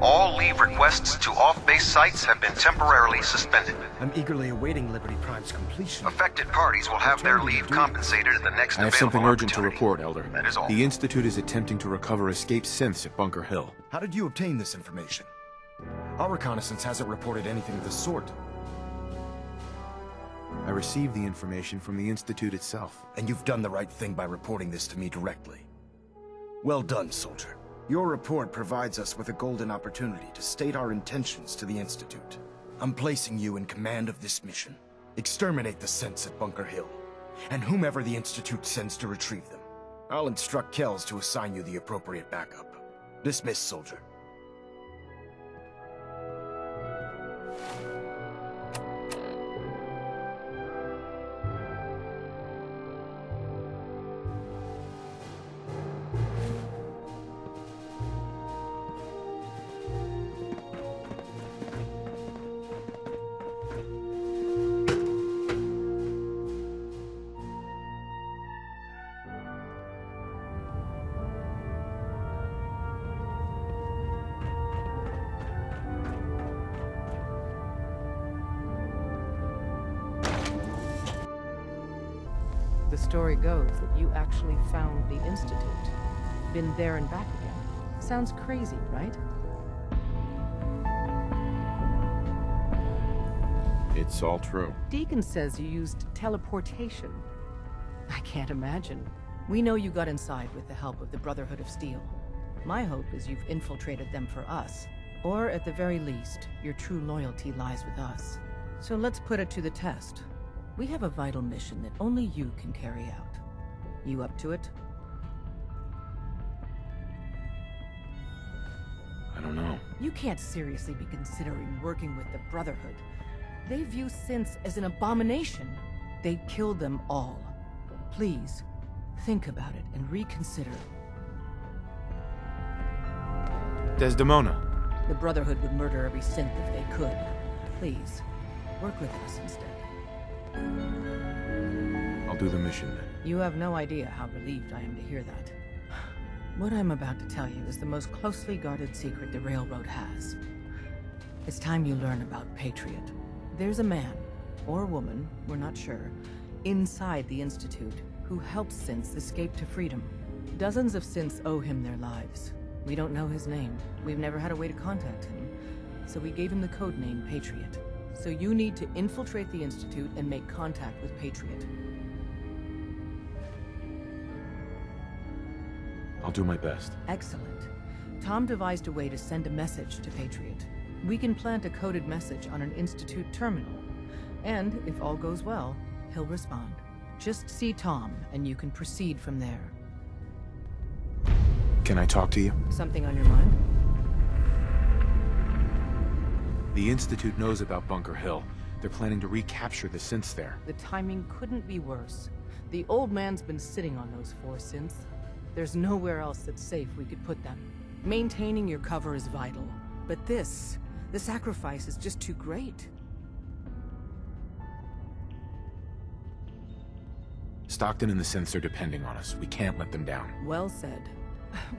All leave requests to off-base sites have been temporarily suspended. I'm eagerly awaiting Liberty Prime's completion. Affected parties will have their leave compensated at the next I have available something urgent to opportunity. report, Elder. That is all. The Institute is attempting to recover escaped synths at Bunker Hill. How did you obtain this information? Our reconnaissance hasn't reported anything of the sort. I received the information from the Institute itself. And you've done the right thing by reporting this to me directly. Well done, soldier. Your report provides us with a golden opportunity to state our intentions to the Institute. I'm placing you in command of this mission. Exterminate the synths at Bunker Hill, and whomever the Institute sends to retrieve them. I'll instruct Kells to assign you the appropriate backup. Dismissed, soldier. The story goes that you actually found the Institute. Been there and back again. Sounds crazy, right? It's all true. Deacon says you used teleportation. I can't imagine. We know you got inside with the help of the Brotherhood of Steel. My hope is you've infiltrated them for us. Or at the very least, your true loyalty lies with us. So let's put it to the test. We have a vital mission that only you can carry out. You up to it? I don't know. You can't seriously be considering working with the Brotherhood. They view synths as an abomination. They'd kill them all. Please, think about it and reconsider. Desdemona. The Brotherhood would murder every synth if they could. Please, work with us instead. I'll do the mission then. You have no idea how relieved I am to hear that. What I'm about to tell you is the most closely guarded secret the Railroad has. It's time you learn about Patriot. There's a man, or woman, we're not sure, inside the Institute who helps synths escape to freedom. Dozens of synths owe him their lives. We don't know his name. We've never had a way to contact him. So we gave him the codename Patriot. So you need to infiltrate the Institute and make contact with Patriot. I'll do my best. Excellent. Tom devised a way to send a message to Patriot. We can plant a coded message on an Institute terminal. And, if all goes well, he'll respond. Just see Tom, and you can proceed from there. Can I talk to you? Something on your mind? The Institute knows about Bunker Hill. They're planning to recapture the synths there. The timing couldn't be worse. The old man's been sitting on those 4 synths. There's nowhere else that's safe we could put them. Maintaining your cover is vital. But the sacrifice is just too great. Stockton and the synths are depending on us. We can't let them down. Well said.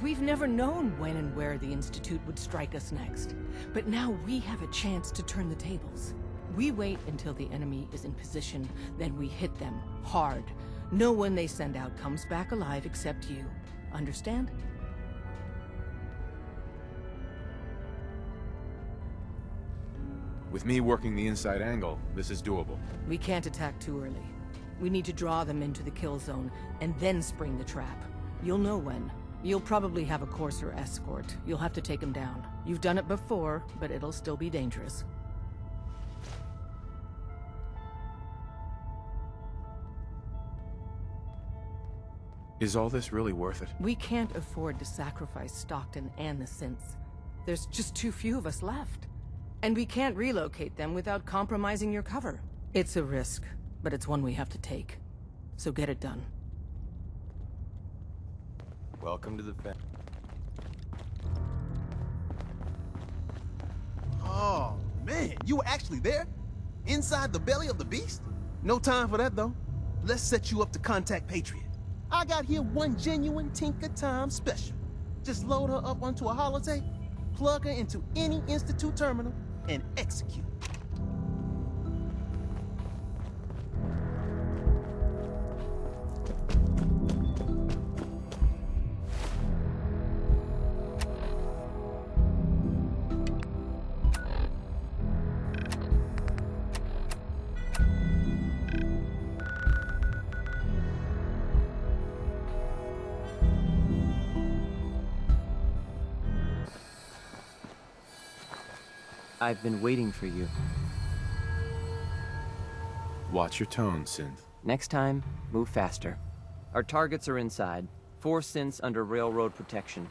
We've never known when and where the Institute would strike us next. But now we have a chance to turn the tables. We wait until the enemy is in position, then we hit them hard. No one they send out comes back alive except you. Understand? With me working the inside angle, this is doable. We can't attack too early. We need to draw them into the kill zone, and then spring the trap. You'll know when. You'll probably have a Courser escort. You'll have to take him down. You've done it before, but it'll still be dangerous. Is all this really worth it? We can't afford to sacrifice Stockton and the synths. There's just too few of us left. And we can't relocate them without compromising your cover. It's a risk, but it's one we have to take. So get it done. Welcome to the family. Oh, man, you were actually there? Inside the belly of the beast? No time for that, though. Let's set you up to contact Patriot. I got here one genuine Tinker Time special. Just load her up onto a holotape. plug her into any Institute terminal, and execute. I've been waiting for you. Watch your tone, Synth. Next time, move faster. Our targets are inside. 4 synths under railroad protection.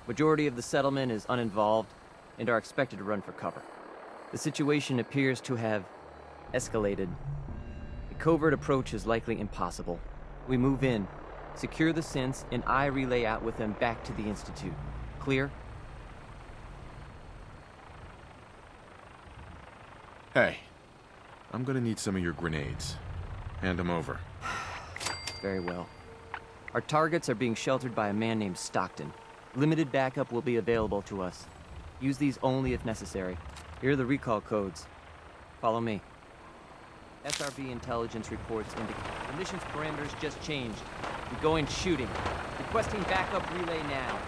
Majority of the settlement is uninvolved and are expected to run for cover. The situation appears to have escalated. A covert approach is likely impossible. We move in, secure the synths, and I relay out with them back to the Institute. Clear? Hey, I'm gonna need some of your grenades. Hand them over. Very well. Our targets are being sheltered by a man named Stockton. Limited backup will be available to us. Use these only if necessary. Here are the recall codes. Follow me. SRB intelligence reports indicate the mission's parameters just changed. I'm going shooting. Requesting backup relay now.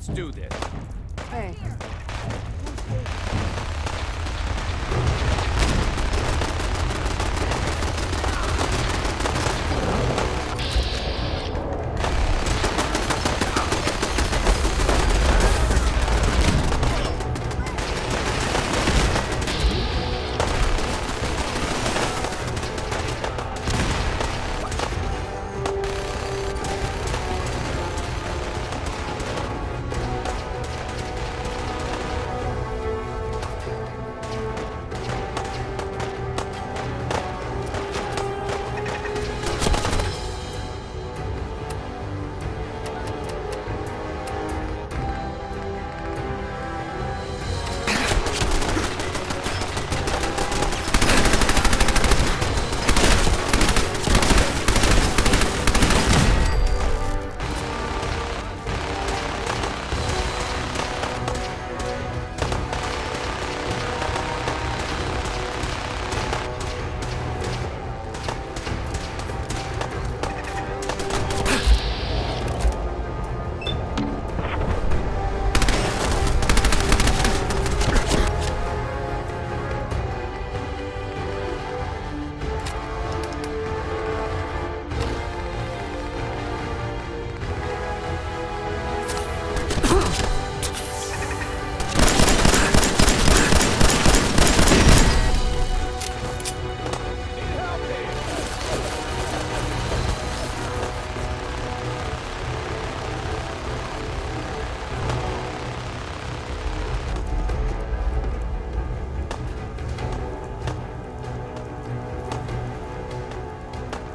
Let's do this. Hey.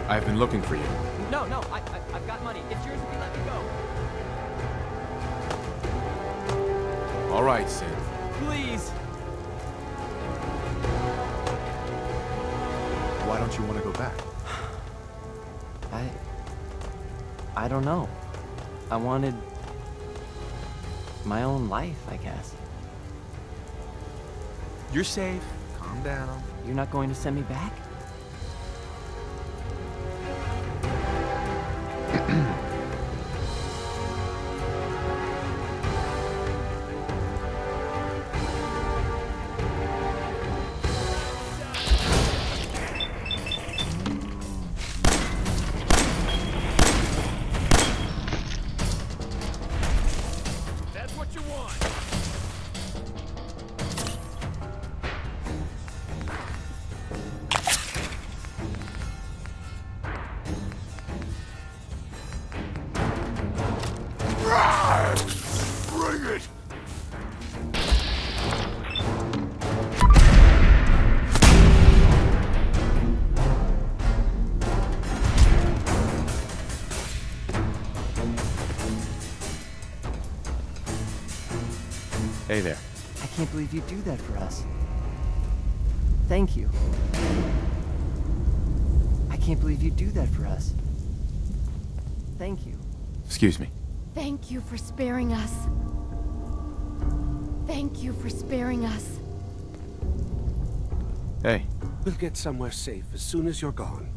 I've been looking for you. No, I've got money. It's yours if you let me go. All right, Sin. Please. Why don't you want to go back? I don't know. I wanted my own life, I guess. You're safe. Calm down. You're not going to send me back? That's what you want. Bring it! Hey there. I can't believe you do that for us. Thank you. I can't believe you do that for us. Thank you. Excuse me. Thank you for sparing us. Thank you for sparing us. Hey. We'll get somewhere safe as soon as you're gone.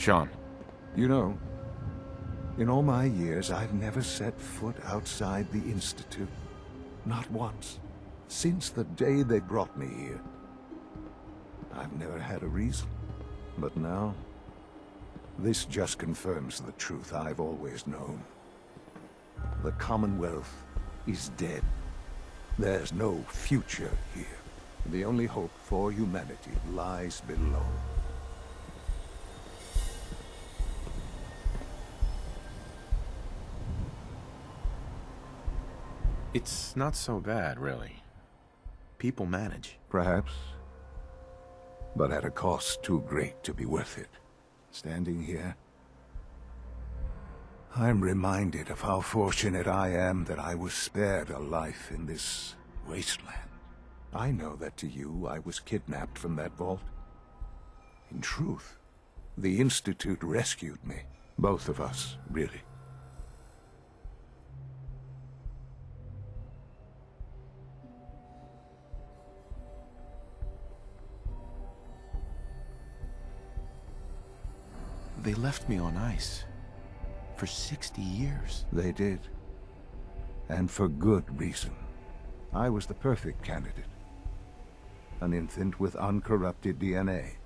Sean. You know, in all my years, I've never set foot outside the Institute. Not once. Since the day they brought me here. I've never had a reason. But now, this just confirms the truth I've always known. The Commonwealth is dead. There's no future here. The only hope for humanity lies below. It's not so bad, really. People manage. Perhaps. But at a cost too great to be worth it. Standing here, I'm reminded of how fortunate I am that I was spared a life in this wasteland. I know that to you, I was kidnapped from that vault. In truth, the Institute rescued me. Both of us, really. They left me on ice. For 60 years. They did. And for good reason. I was the perfect candidate. An infant with uncorrupted DNA.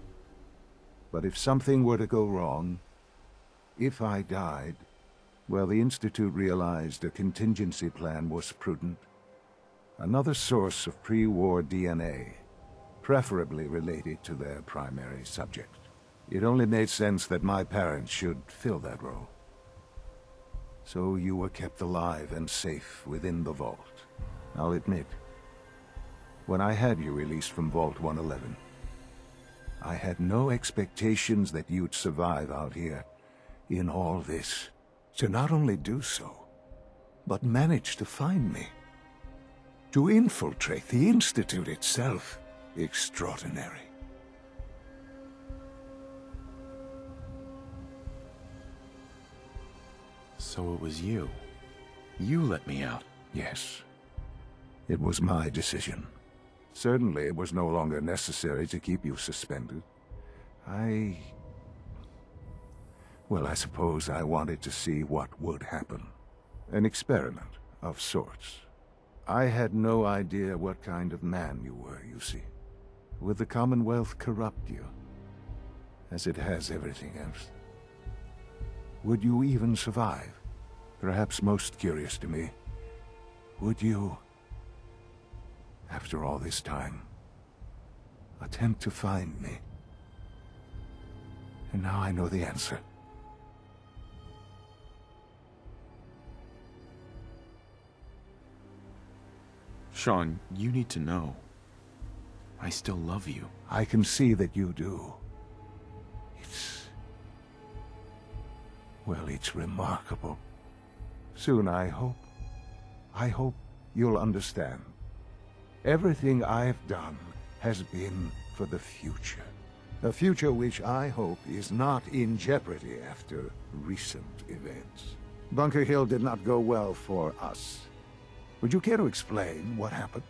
But if something were to go wrong, if I died, well, the Institute realized a contingency plan was prudent. Another source of pre-war DNA, preferably related to their primary subject. It only made sense that my parents should fill that role. So you were kept alive and safe within the vault. I'll admit, when I had you released from Vault 111, I had no expectations that you'd survive out here in all this. To not only do so, but manage to find me. To infiltrate the Institute itself. Extraordinary. So it was you. You let me out. Yes. It was my decision. Certainly it was no longer necessary to keep you suspended. Well, I suppose I wanted to see what would happen. An experiment of sorts. I had no idea what kind of man you were, you see. Would the Commonwealth corrupt you? As it has everything else? Would you even survive? Perhaps most curious to me, would you, after all this time, attempt to find me? And now I know the answer. Sean, you need to know. I still love you. I can see that you do. Well, it's remarkable. Soon, I hope you'll understand. Everything I've done has been for the future. A future which I hope is not in jeopardy after recent events. Bunker Hill did not go well for us. Would you care to explain what happened?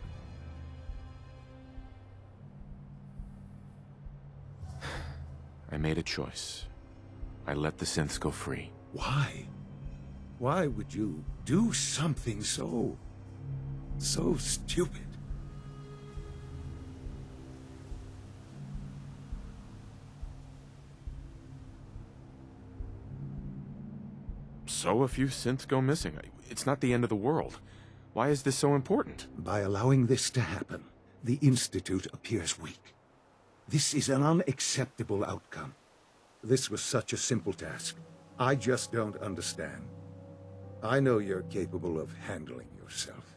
I made a choice. I let the synths go free. Why? Why would you do something so stupid? So a few synths go missing. It's not the end of the world. Why is this so important? By allowing this to happen, the Institute appears weak. This is an unacceptable outcome. This was such a simple task. I just don't understand. I know you're capable of handling yourself.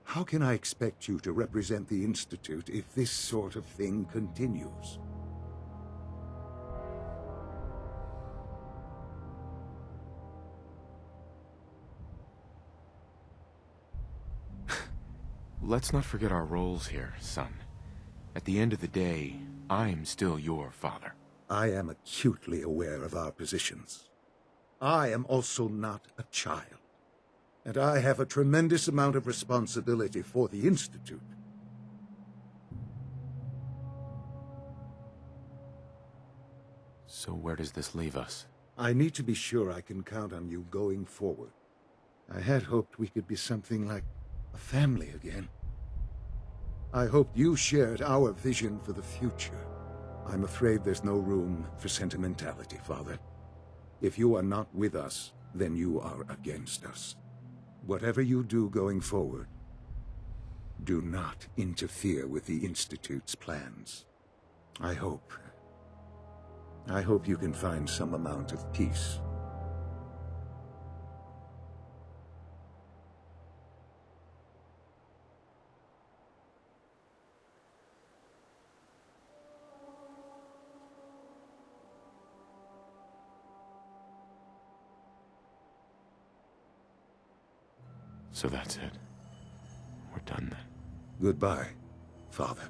How can I expect you to represent the Institute if this sort of thing continues? Let's not forget our roles here, son. At the end of the day, I'm still your father. I am acutely aware of our positions. I am also not a child. And I have a tremendous amount of responsibility for the Institute. So where does this leave us? I need to be sure I can count on you going forward. I had hoped we could be something like a family again. I hoped you shared our vision for the future. I'm afraid there's no room for sentimentality, Father. If you are not with us, then you are against us. Whatever you do going forward, do not interfere with the Institute's plans. I hope you can find some amount of peace. So that's it. We're done then. Goodbye, Father.